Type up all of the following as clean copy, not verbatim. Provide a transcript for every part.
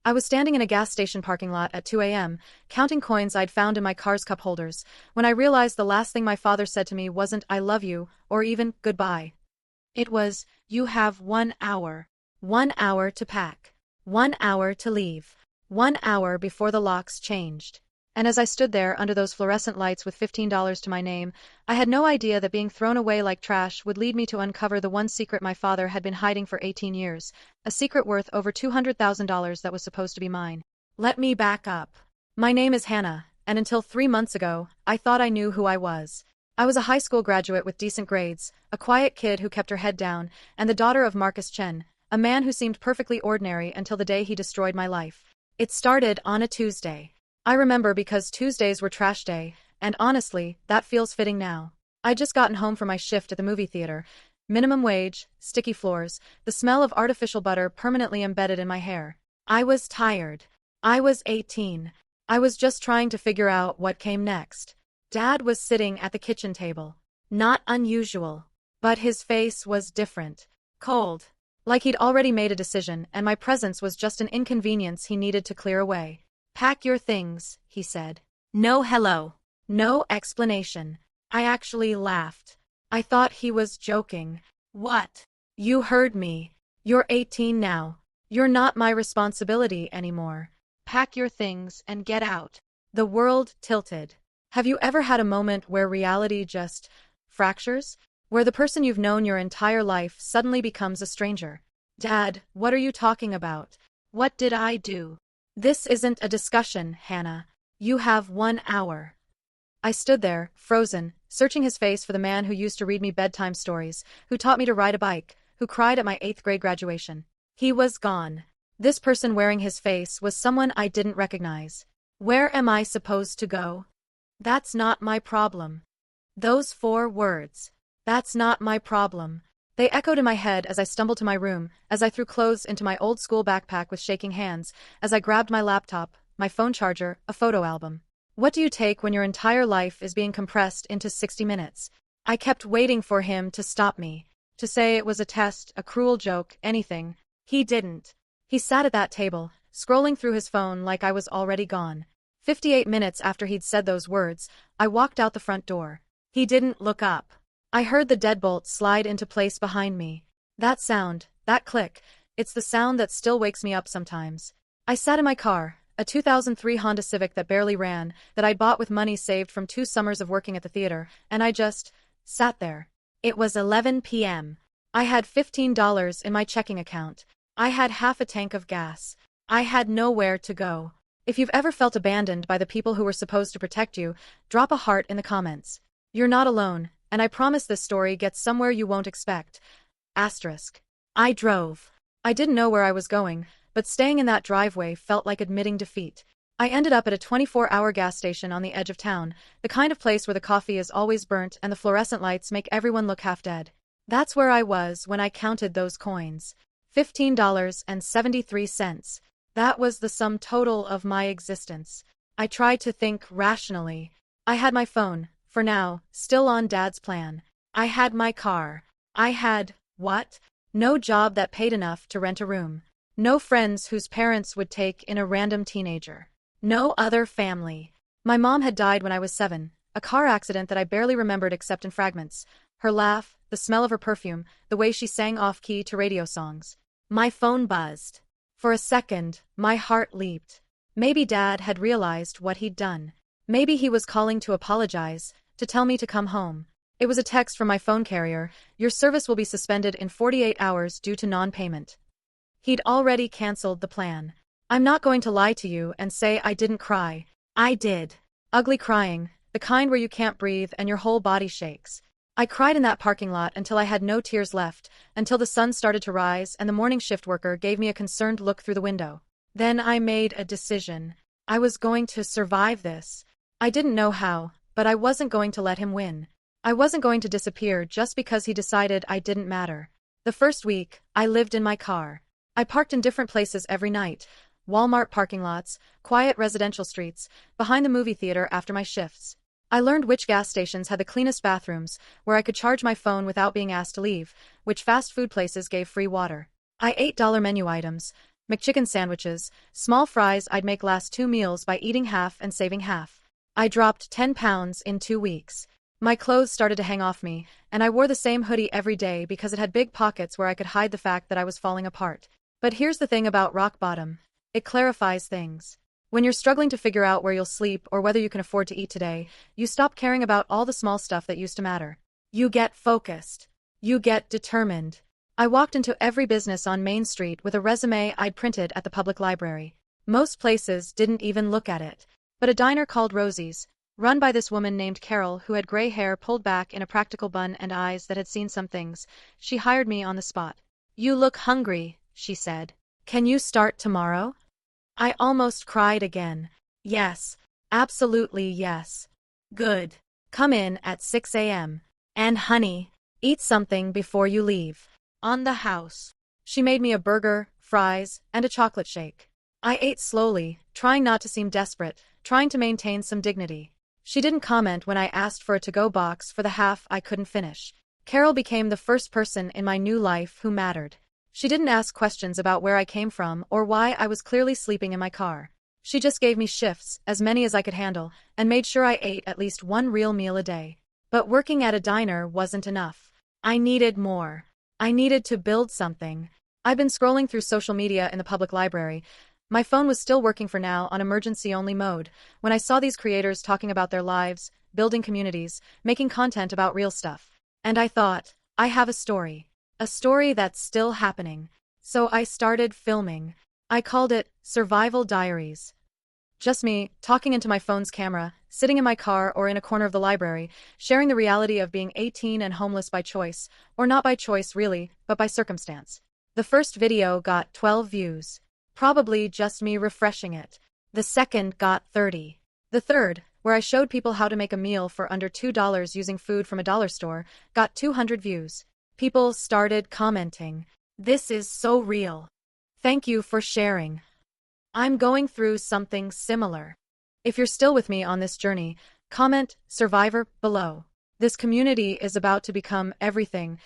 I was standing in a gas station parking lot at 2 a.m., counting coins I'd found in my car's cup holders, when I realized the last thing my father said to me wasn't "I love you" or even "goodbye." It was, "You have 1 hour. 1 hour to pack. 1 hour to leave. 1 hour before the locks changed." And as I stood there under those fluorescent lights with $15 to my name, I had no idea that being thrown away like trash would lead me to uncover the one secret my father had been hiding for 18 years, a secret worth over $200,000 that was supposed to be mine. Let me back up. My name is Hannah, and until 3 months ago, I thought I knew who I was. I was a high school graduate with decent grades, a quiet kid who kept her head down, and the daughter of Marcus Chen, a man who seemed perfectly ordinary until the day he destroyed my life. It started on a Tuesday. I remember because Tuesdays were trash day, and honestly, that feels fitting now. I'd just gotten home from my shift at the movie theater. Minimum wage, sticky floors, the smell of artificial butter permanently embedded in my hair. I was tired. I was 18. I was just trying to figure out what came next. Dad was sitting at the kitchen table. Not unusual. But his face was different. Cold. Like he'd already made a decision, and my presence was just an inconvenience he needed to clear away. "Pack your things," he said. No hello. No explanation. I actually laughed. I thought he was joking. "What? You heard me. You're 18 now. You're not my responsibility anymore. Pack your things and get out." The world tilted. Have you ever had a moment where reality just fractures? Where the person you've known your entire life suddenly becomes a stranger? "Dad, what are you talking about? What did I do?" "This isn't a discussion, Hannah. You have 1 hour. I stood there, frozen, searching his face for the man who used to read me bedtime stories, who taught me to ride a bike, who cried at my 8th grade graduation. He was gone. This person wearing his face was someone I didn't recognize. Where am I supposed to go? That's not my problem. Those 4 words. That's not my problem. They echoed in my head as I stumbled to my room, as I threw clothes into my old school backpack with shaking hands, as I grabbed my laptop, my phone charger, a photo album. What do you take when your entire life is being compressed into 60 minutes? I kept waiting for him to stop me, to say it was a test, a cruel joke, anything. He didn't. He sat at that table, scrolling through his phone like I was already gone. 58 minutes after he'd said those words, I walked out the front door. He didn't look up. I heard the deadbolt slide into place behind me. That sound, that click, it's the sound that still wakes me up sometimes. I sat in my car, a 2003 Honda Civic that barely ran, that I'd bought with money saved from 2 summers of working at the theater, and I just sat there. It was 11 p.m. I had $15 in my checking account. I had half a tank of gas. I had nowhere to go. If you've ever felt abandoned by the people who were supposed to protect you, drop a heart in the comments. You're not alone. And I promise this story gets somewhere you won't expect. Asterisk. I drove. I didn't know where I was going, but staying in that driveway felt like admitting defeat. I ended up at a 24-hour gas station on the edge of town, the kind of place where the coffee is always burnt and the fluorescent lights make everyone look half dead. That's where I was when I counted those coins. $15.73. That was the sum total of my existence. I tried to think rationally. I had my phone. For now, still on Dad's plan. I had my car. I had, what? No job that paid enough to rent a room. No friends whose parents would take in a random teenager. No other family. My mom had died when I was 7, a car accident that I barely remembered except in fragments. Her laugh, the smell of her perfume, the way she sang off-key to radio songs. My phone buzzed. For a second, my heart leaped. Maybe Dad had realized what he'd done. Maybe he was calling to apologize, to tell me to come home. It was a text from my phone carrier. "Your service will be suspended in 48 hours due to non-payment." He'd already canceled the plan. I'm not going to lie to you and say I didn't cry. I did. Ugly crying, the kind where you can't breathe and your whole body shakes. I cried in that parking lot until I had no tears left, until the sun started to rise and the morning shift worker gave me a concerned look through the window. Then I made a decision. I was going to survive this. I didn't know how, but I wasn't going to let him win. I wasn't going to disappear just because he decided I didn't matter. The first week, I lived in my car. I parked in different places every night. Walmart parking lots, quiet residential streets, behind the movie theater after my shifts. I learned which gas stations had the cleanest bathrooms, where I could charge my phone without being asked to leave, which fast food places gave free water. I ate dollar menu items, McChicken sandwiches, small fries. I'd make last 2 meals by eating half and saving half. I dropped 10 pounds in 2 weeks. My clothes started to hang off me, and I wore the same hoodie every day because it had big pockets where I could hide the fact that I was falling apart. But here's the thing about rock bottom. It clarifies things. When you're struggling to figure out where you'll sleep or whether you can afford to eat today, you stop caring about all the small stuff that used to matter. You get focused. You get determined. I walked into every business on Main Street with a resume I'd printed at the public library. Most places didn't even look at it. But a diner called Rosie's, run by this woman named Carol who had gray hair pulled back in a practical bun and eyes that had seen some things, she hired me on the spot. "You look hungry," she said. "Can you start tomorrow?" I almost cried again. Yes. Absolutely yes. Good. Come in at 6 a.m. And honey, eat something before you leave. On the house. She made me a burger, fries, and a chocolate shake. I ate slowly, trying not to seem desperate, trying to maintain some dignity. She didn't comment when I asked for a to-go box for the half I couldn't finish. Carol became the first person in my new life who mattered. She didn't ask questions about where I came from or why I was clearly sleeping in my car. She just gave me shifts, as many as I could handle, and made sure I ate at least one real meal a day. But working at a diner wasn't enough. I needed more. I needed to build something. I'd been scrolling through social media in the public library. My phone was still working for now on emergency-only mode, when I saw these creators talking about their lives, building communities, making content about real stuff. And I thought, I have a story. A story that's still happening. So I started filming. I called it Survival Diaries. Just me, talking into my phone's camera, sitting in my car or in a corner of the library, sharing the reality of being 18 and homeless by choice, or not by choice really, but by circumstance. The first video got 12 views. Probably just me refreshing it. The second got 30. The third, where I showed people how to make a meal for under $2 using food from a dollar store, got 200 views. People started commenting. This is so real. Thank you for sharing. I'm going through something similar. If you're still with me on this journey, comment Survivor below. This community is about to become everything.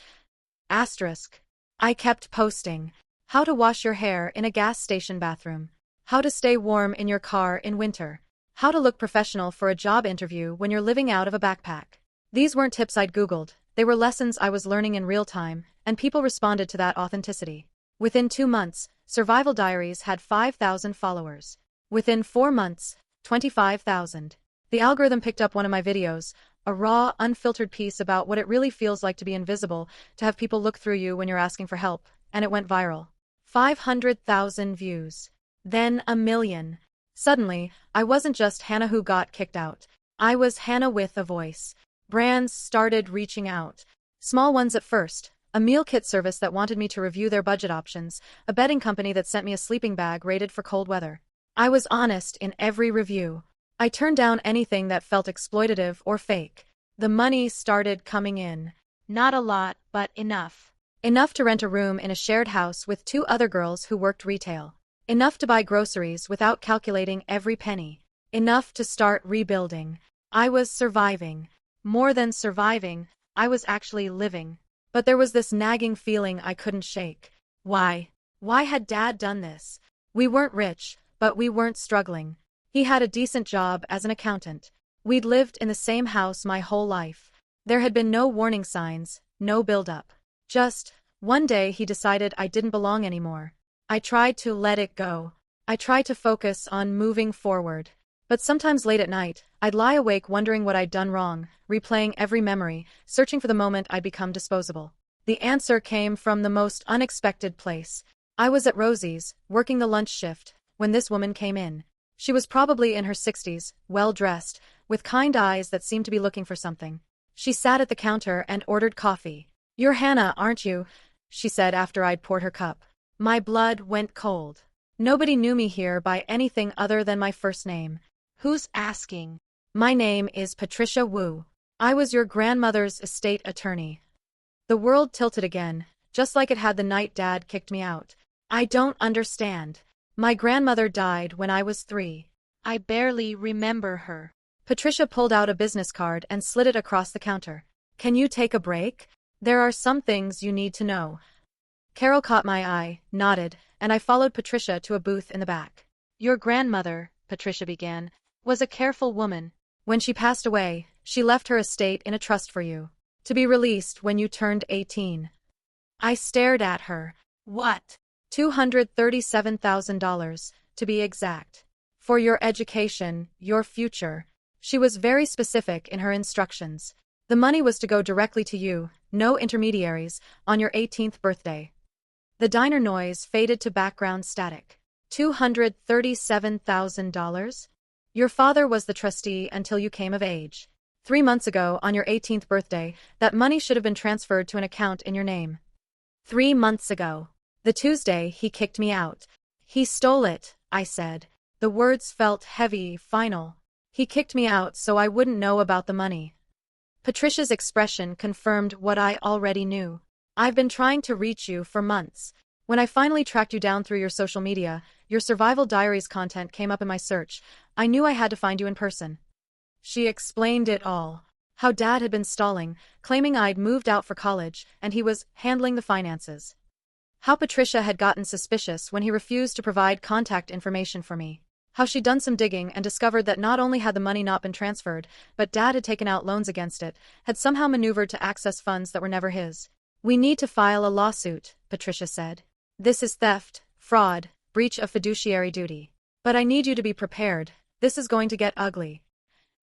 Asterisk. I kept posting. How to wash your hair in a gas station bathroom. How to stay warm in your car in winter. How to look professional for a job interview when you're living out of a backpack. These weren't tips I'd Googled. They were lessons I was learning in real time, and people responded to that authenticity. Within 2 months, Survival Diaries had 5,000 followers. Within 4 months, 25,000. The algorithm picked up one of my videos, a raw, unfiltered piece about what it really feels like to be invisible, to have people look through you when you're asking for help, and it went viral. 500,000 views. Then 1 million. Suddenly, I wasn't just Hannah who got kicked out. I was Hannah with a voice. Brands started reaching out. Small ones at first. A meal kit service that wanted me to review their budget options, a bedding company that sent me a sleeping bag rated for cold weather. I was honest in every review. I turned down anything that felt exploitative or fake. The money started coming in. Not a lot, but enough. Enough to rent a room in a shared house with 2 other girls who worked retail. Enough to buy groceries without calculating every penny. Enough to start rebuilding. I was surviving. More than surviving, I was actually living. But there was this nagging feeling I couldn't shake. Why? Why had Dad done this? We weren't rich, but we weren't struggling. He had a decent job as an accountant. We'd lived in the same house my whole life. There had been no warning signs, no build-up. Just, one day he decided I didn't belong anymore. I tried to let it go. I tried to focus on moving forward. But sometimes late at night, I'd lie awake wondering what I'd done wrong, replaying every memory, searching for the moment I'd become disposable. The answer came from the most unexpected place. I was at Rosie's, working the lunch shift, when this woman came in. She was probably in her 60s, well-dressed, with kind eyes that seemed to be looking for something. She sat at the counter and ordered coffee. "You're Hannah, aren't you?" she said after I'd poured her cup. My blood went cold. Nobody knew me here by anything other than my first name. "Who's asking?" "My name is Patricia Wu. I was your grandmother's estate attorney." The world tilted again, just like it had the night Dad kicked me out. "I don't understand. My grandmother died when I was 3. I barely remember her." Patricia pulled out a business card and slid it across the counter. "Can you take a break? There are some things you need to know." Carol caught my eye, nodded, and I followed Patricia to a booth in the back. Your grandmother, Patricia began, was a careful woman. When she passed away, she left her estate in a trust for you, to be released when you turned 18. I stared at her. What? $237,000, to be exact. For your education, your future. She was very specific in her instructions. The money was to go directly to you, no intermediaries, on your 18th birthday. The diner noise faded to background static. $237,000? Your father was the trustee until you came of age. 3 months ago, on your 18th birthday, that money should have been transferred to an account in your name. 3 months ago. The Tuesday, he kicked me out. He stole it, I said. The words felt heavy, final. He kicked me out so I wouldn't know about the money. Patricia's expression confirmed what I already knew. I've been trying to reach you for months. When I finally tracked you down through your social media, your survival diaries content came up in my search. I knew I had to find you in person. She explained it all. How Dad had been stalling, claiming I'd moved out for college, and he was handling the finances. How Patricia had gotten suspicious when he refused to provide contact information for me. How she'd done some digging and discovered that not only had the money not been transferred, but Dad had taken out loans against it, had somehow maneuvered to access funds that were never his. We need to file a lawsuit, Patricia said. This is theft, fraud, breach of fiduciary duty. But I need you to be prepared. This is going to get ugly.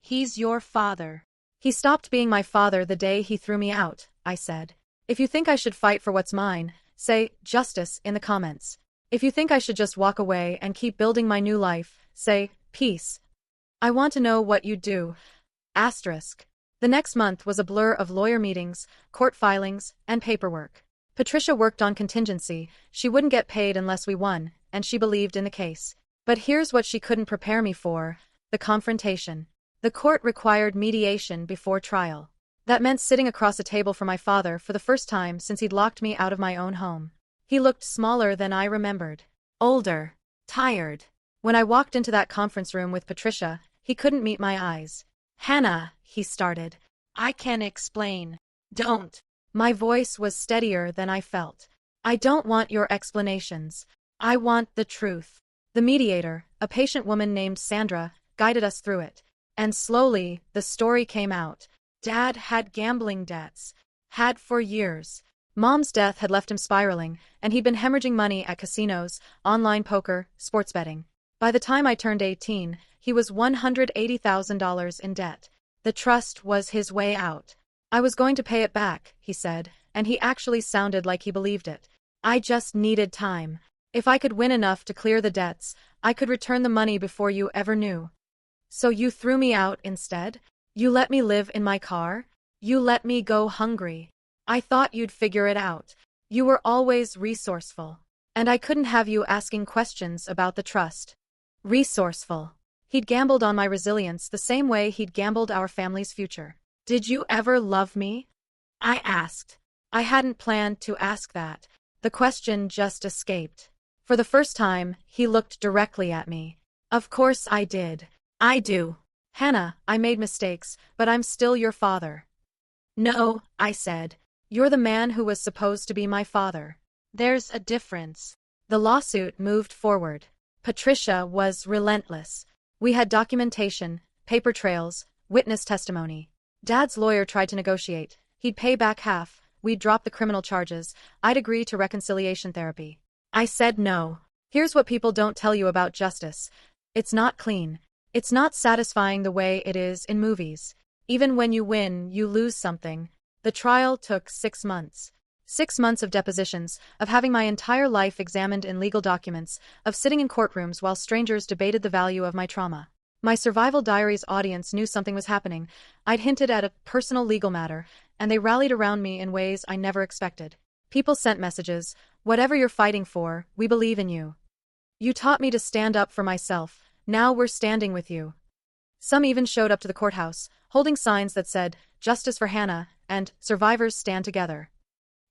He's your father. He stopped being my father the day he threw me out, I said. If you think I should fight for what's mine, say justice in the comments. If you think I should just walk away and keep building my new life, say peace. I want to know what you'd do. Asterisk. The next month was a blur of lawyer meetings, court filings, and paperwork. Patricia worked on contingency. She wouldn't get paid unless we won, and she believed in the case. But here's what she couldn't prepare me for: the confrontation. The court required mediation before trial. That meant sitting across a table from my father for the first time since he'd locked me out of my own home. He looked smaller than I remembered. Older. Tired. When I walked into that conference room with Patricia, he couldn't meet my eyes. Hannah, he started. I can explain. Don't. My voice was steadier than I felt. I don't want your explanations. I want the truth. The mediator, a patient woman named Sandra, guided us through it. And slowly, the story came out. Dad had gambling debts. Had for years. Mom's death had left him spiraling, and he'd been hemorrhaging money at casinos, online poker, sports betting. By the time I turned 18, he was $180,000 in debt. The trust was his way out. I was going to pay it back, he said, and he actually sounded like he believed it. I just needed time. If I could win enough to clear the debts, I could return the money before you ever knew. So you threw me out instead? You let me live in my car? You let me go hungry? I thought you'd figure it out. You were always resourceful. And I couldn't have you asking questions about the trust. Resourceful. He'd gambled on my resilience the same way he'd gambled our family's future. Did you ever love me? I asked. I hadn't planned to ask that. The question just escaped. For the first time, he looked directly at me. Of course I did. I do. Hannah, I made mistakes, but I'm still your father. No, I said. You're the man who was supposed to be my father. There's a difference. The lawsuit moved forward. Patricia was relentless. We had documentation, paper trails, witness testimony. Dad's lawyer tried to negotiate. He'd pay back half. We'd drop the criminal charges. I'd agree to reconciliation therapy. I said no. Here's what people don't tell you about justice. It's not clean. It's not satisfying the way it is in movies. Even when you win, you lose something. The trial took 6 months. 6 months of depositions, of having my entire life examined in legal documents, of sitting in courtrooms while strangers debated the value of my trauma. My Survival Diaries audience knew something was happening. I'd hinted at a personal legal matter, and they rallied around me in ways I never expected. People sent messages. Whatever you're fighting for, we believe in you. You taught me to stand up for myself. Now we're standing with you. Some even showed up to the courthouse, holding signs that said, "Justice for Hannah," and "Survivors stand together."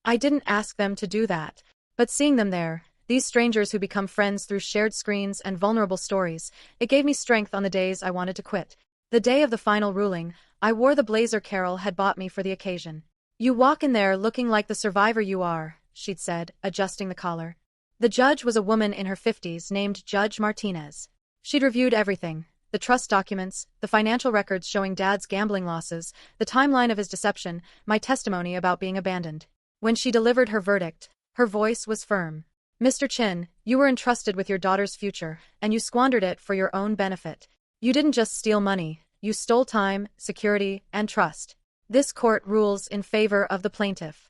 I didn't ask them to do that. But seeing them there, these strangers who become friends through shared screens and vulnerable stories, it gave me strength on the days I wanted to quit. The day of the final ruling, I wore the blazer Carol had bought me for the occasion. You walk in there looking like the survivor you are, she'd said, adjusting the collar. The judge was a woman in her 50s named Judge Martinez. She'd reviewed everything: the trust documents, the financial records showing Dad's gambling losses, the timeline of his deception, my testimony about being abandoned. When she delivered her verdict, her voice was firm. Mr. Chin, you were entrusted with your daughter's future, and you squandered it for your own benefit. You didn't just steal money, you stole time, security, and trust. This court rules in favor of the plaintiff.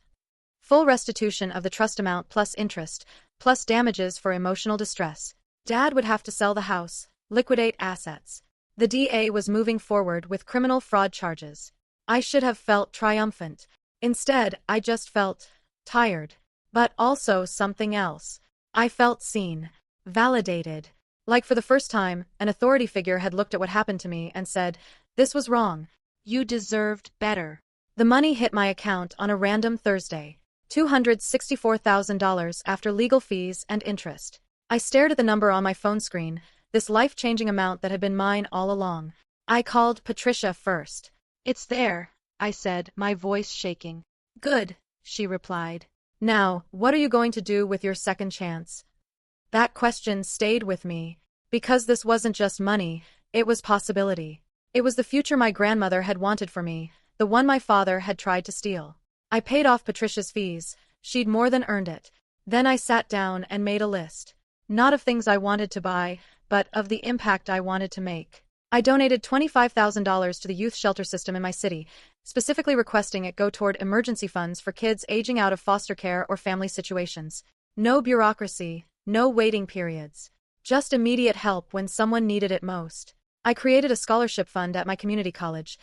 Full restitution of the trust amount plus interest, plus damages for emotional distress. Dad would have to sell the house, liquidate assets. The DA was moving forward with criminal fraud charges. I should have felt triumphant. Instead, I just felt tired. But also something else. I felt seen, validated. Like for the first time, an authority figure had looked at what happened to me and said, "This was wrong. You deserved better." The money hit my account on a random Thursday. $264,000 after legal fees and interest. I stared at the number on my phone screen, this life-changing amount that had been mine all along. I called Patricia first. "It's there," I said, my voice shaking. "Good," she replied. "Now, what are you going to do with your second chance?" That question stayed with me, because this wasn't just money, it was possibility. It was the future my grandmother had wanted for me, the one my father had tried to steal. I paid off Patricia's fees, she'd more than earned it. Then I sat down and made a list. Not of things I wanted to buy, but of the impact I wanted to make. I donated $25,000 to the youth shelter system in my city, specifically requesting it go toward emergency funds for kids aging out of foster care or family situations. No bureaucracy, no waiting periods. Just immediate help when someone needed it most. I created a scholarship fund at my community college,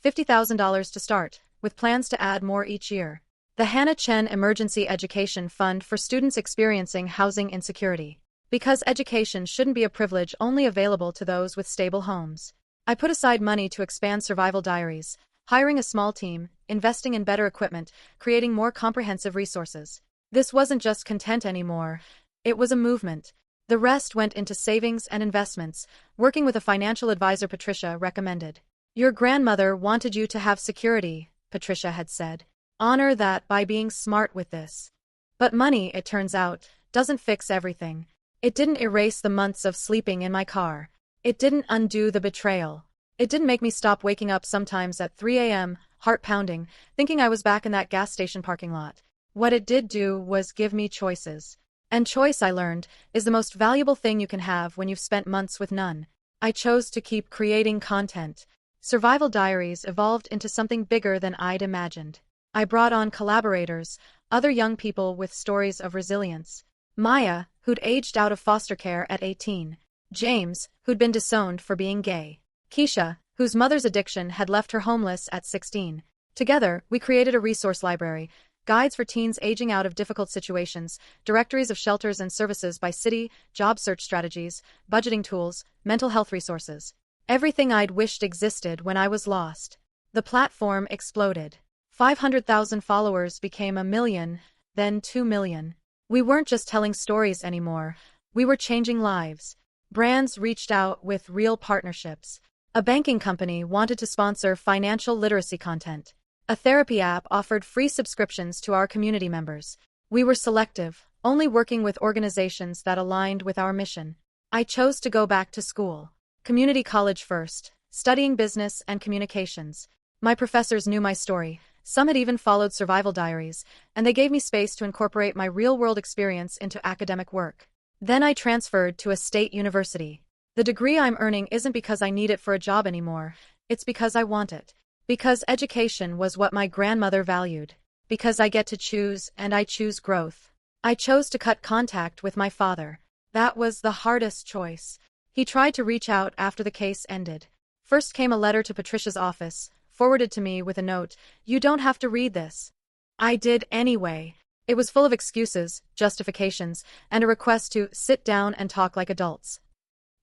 $50,000 to start, with plans to add more each year. The Hannah Chen Emergency Education Fund for students experiencing housing insecurity. Because education shouldn't be a privilege only available to those with stable homes. I put aside money to expand survival diaries, hiring a small team, investing in better equipment, creating more comprehensive resources. This wasn't just content anymore. It was a movement. The rest went into savings and investments, working with a financial advisor Patricia recommended. "Your grandmother wanted you to have security," Patricia had said. "Honor that by being smart with this." But money, it turns out, doesn't fix everything. It didn't erase the months of sleeping in my car. It didn't undo the betrayal. It didn't make me stop waking up sometimes at 3 a.m., heart pounding, thinking I was back in that gas station parking lot. What it did do was give me choices. And choice, I learned, is the most valuable thing you can have when you've spent months with none. I chose to keep creating content. Survival Diaries evolved into something bigger than I'd imagined. I brought on collaborators, other young people with stories of resilience. Maya, who'd aged out of foster care at 18. James, who'd been disowned for being gay. Keisha, whose mother's addiction had left her homeless at 16. Together, we created a resource library, guides for teens aging out of difficult situations, directories of shelters and services by city, job search strategies, budgeting tools, mental health resources. Everything I'd wished existed when I was lost. The platform exploded. 500,000 followers became 1 million, then 2 million. We weren't just telling stories anymore. We were changing lives. Brands reached out with real partnerships. A banking company wanted to sponsor financial literacy content. A therapy app offered free subscriptions to our community members. We were selective, only working with organizations that aligned with our mission. I chose to go back to school. Community college first, studying business and communications. My professors knew my story. Some had even followed Survival Diaries, and they gave me space to incorporate my real-world experience into academic work. Then I transferred to a state university. The degree I'm earning isn't because I need it for a job anymore. It's because I want it. Because education was what my grandmother valued. Because I get to choose, and I choose growth. I chose to cut contact with my father. That was the hardest choice. He tried to reach out after the case ended. First came a letter to Patricia's office, forwarded to me with a note, "You don't have to read this." I did anyway. It was full of excuses, justifications, and a request to sit down and talk like adults.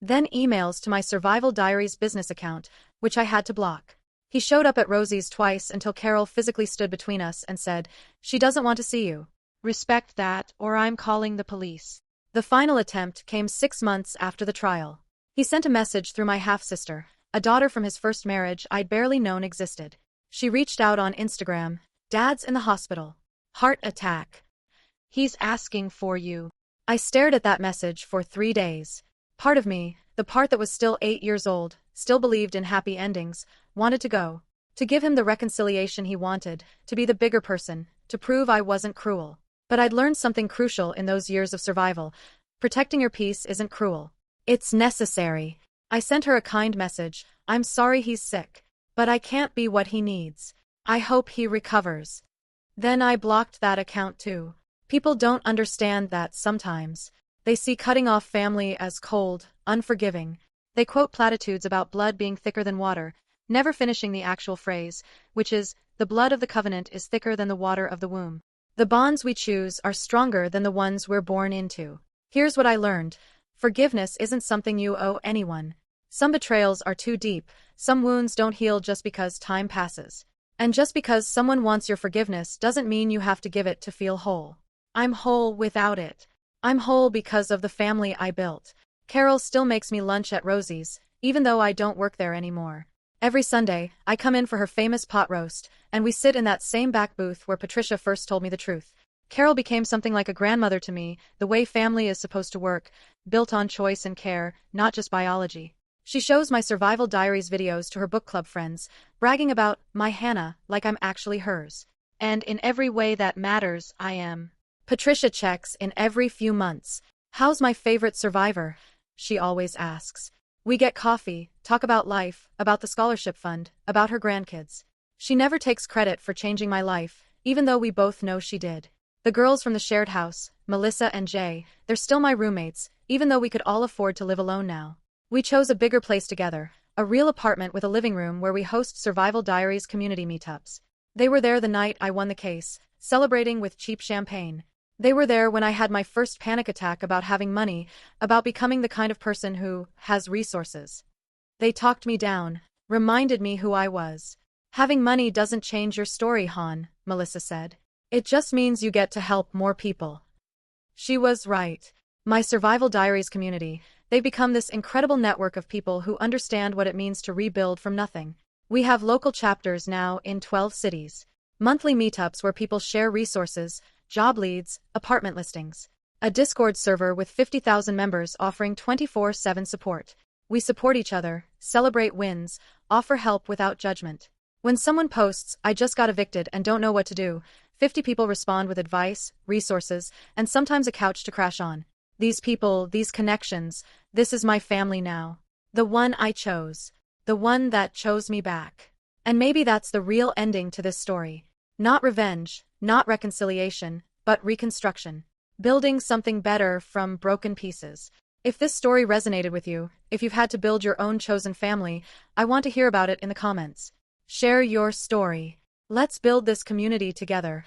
Then emails to my Survival Diaries business account, which I had to block. He showed up at Rosie's twice until Carol physically stood between us and said, "She doesn't want to see you. Respect that, or I'm calling the police." The final attempt came 6 months after the trial. He sent a message through my half-sister, a daughter from his first marriage I'd barely known existed. She reached out on Instagram, "Dad's in the hospital. Heart attack. He's asking for you." I stared at that message for 3 days. Part of me, the part that was still 8 years old, still believed in happy endings, wanted to go. To give him the reconciliation he wanted, to be the bigger person, to prove I wasn't cruel. But I'd learned something crucial in those years of survival. Protecting your peace isn't cruel. It's necessary. I sent her a kind message. I'm sorry he's sick. But I can't be what he needs. I hope he recovers. Then I blocked that account too. People don't understand that sometimes. They see cutting off family as cold, unforgiving. They quote platitudes about blood being thicker than water, never finishing the actual phrase, which is, the blood of the covenant is thicker than the water of the womb. The bonds we choose are stronger than the ones we're born into. Here's what I learned. Forgiveness isn't something you owe anyone. Some betrayals are too deep, some wounds don't heal just because time passes. And just because someone wants your forgiveness doesn't mean you have to give it to feel whole. I'm whole without it. I'm whole because of the family I built. Carol still makes me lunch at Rosie's, even though I don't work there anymore. Every Sunday, I come in for her famous pot roast, and we sit in that same back booth where Patricia first told me the truth. Carol became something like a grandmother to me, the way family is supposed to work, built on choice and care, not just biology. She shows my survival diaries videos to her book club friends, bragging about my Hannah like I'm actually hers. And in every way that matters, I am. Patricia checks in every few months. How's my favorite survivor? She always asks. We get coffee, talk about life, about the scholarship fund, about her grandkids. She never takes credit for changing my life, even though we both know she did. The girls from the shared house, Melissa and Jay, they're still my roommates, even though we could all afford to live alone now. We chose a bigger place together, a real apartment with a living room where we host Survival Diaries community meetups. They were there the night I won the case, celebrating with cheap champagne. They were there when I had my first panic attack about having money, about becoming the kind of person who has resources. They talked me down, reminded me who I was. Having money doesn't change your story, Han, Melissa said. It just means you get to help more people. She was right. My Survival Diaries community, they've become this incredible network of people who understand what it means to rebuild from nothing. We have local chapters now in 12 cities. Monthly meetups where people share resources, job leads, apartment listings. A Discord server with 50,000 members offering 24/7 support. We support each other, celebrate wins, offer help without judgment. When someone posts, I just got evicted and don't know what to do, 50 people respond with advice, resources, and sometimes a couch to crash on. These people, these connections, this is my family now. The one I chose. The one that chose me back. And maybe that's the real ending to this story. Not revenge, not reconciliation, but reconstruction. Building something better from broken pieces. If this story resonated with you, if you've had to build your own chosen family, I want to hear about it in the comments. Share your story. Let's build this community together.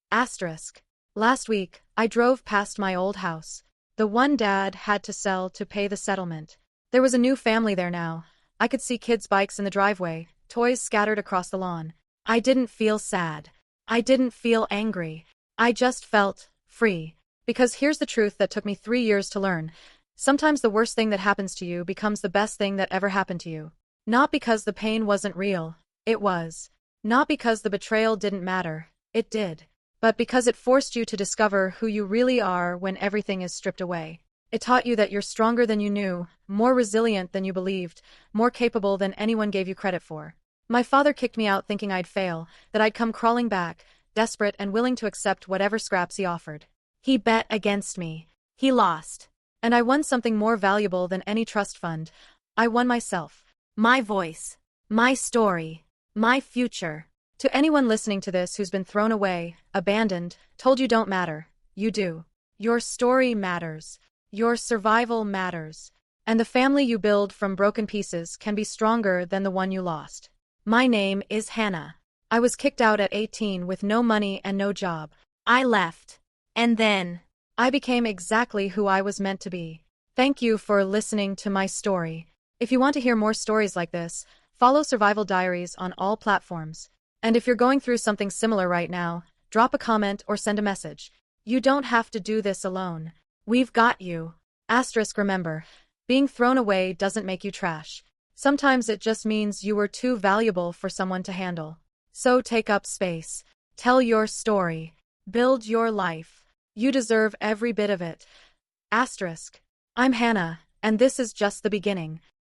Asterisk. Last week, I drove past my old house. The one Dad had to sell to pay the settlement. There was a new family there now. I could see kids' bikes in the driveway, toys scattered across the lawn. I didn't feel sad. I didn't feel angry. I just felt free. Because here's the truth that took me 3 years to learn. Sometimes the worst thing that happens to you becomes the best thing that ever happened to you. Not because the pain wasn't real. It was. Not because the betrayal didn't matter. It did. But because it forced you to discover who you really are when everything is stripped away. It taught you that you're stronger than you knew, more resilient than you believed, more capable than anyone gave you credit for. My father kicked me out thinking I'd fail, that I'd come crawling back, desperate and willing to accept whatever scraps he offered. He bet against me. He lost. And I won something more valuable than any trust fund. I won myself. My voice. My story. My future. To anyone listening to this who's been thrown away, abandoned, told you don't matter, you do. Your story matters. Your survival matters. And the family you build from broken pieces can be stronger than the one you lost. My name is Hannah. I was kicked out at 18 with no money and no job. I left. And then, I became exactly who I was meant to be. Thank you for listening to my story. If you want to hear more stories like this, follow Survival Diaries on all platforms. And if you're going through something similar right now, drop a comment or send a message. You don't have to do this alone. We've got you. Asterisk, remember, being thrown away doesn't make you trash. Sometimes it just means you were too valuable for someone to handle. So take up space. Tell your story. Build your life. You deserve every bit of it. Asterisk. I'm Hannah, and this is just the beginning.